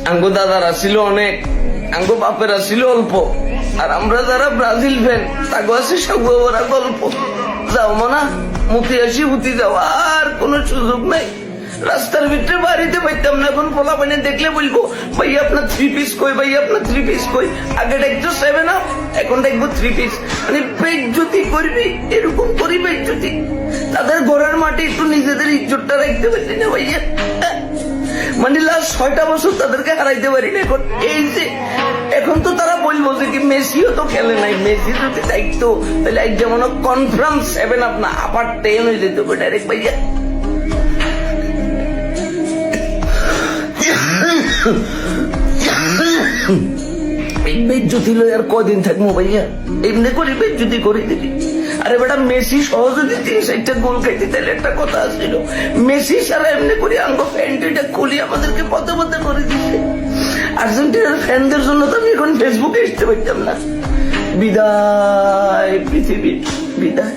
আঙ্গো দাদারা ছিল অনেক, আঙ্গো বাপেরা ছিল অল্প, আর আমরা যারা ব্রাজিল ফ্যান তাগো আছে সবরা গল্প। যাও মানা মুতি আসি হুতি যাও, আর কোন সুযোগ নাই। রাস্তার ভিতরে বাড়িতে পাইতাম না, এখন পোলা পানি দেখলে বলবো ভাই আপনার 3 পিস কই, ভাই আপনার 3 পিস কই। আগে দেখতো 7 আপ, এখন দেখবো 3 পিস। মানে বেইজ্জতি করবি, এরকম করি বেইজ্জতি। তাদের ঘরের মাটি একটু নিজেদের ইজ্জতটা রাখতে পারলি না ভাইয়া। মানে লাস্ট 6টা বছর তাদেরকে হারাইতে পারি না। এখন এই যে এখন তো তারা বলবো যে কি মেসিও তো খেলে নাই, মেসি যদি থাকতো তাহলে যেমন কনফার্ম 7 আপ না আপার 10 হয়ে যেত ডাইরেক্ট ভাইয়া। বেজ্জতি লই আর কদিন থাকবো ভাইয়া, এমনি করে বেজ্জতি করে দিলি। আরে বেটা মেসি সহজে 3-4টা গোল খাইতে, তাহলে একটা কথা আসছিল মেসি সারা এমনি করে আঙ্গো প্যান্টটা খুলি আমাদেরকে পথে পথে করে দিচ্ছে। আর্জেন্টিনার ফ্যানদের জন্য তো আমি এখন ফেসবুকে আসতে পারতাম না। বিদায় পৃথিবী, বিদায়।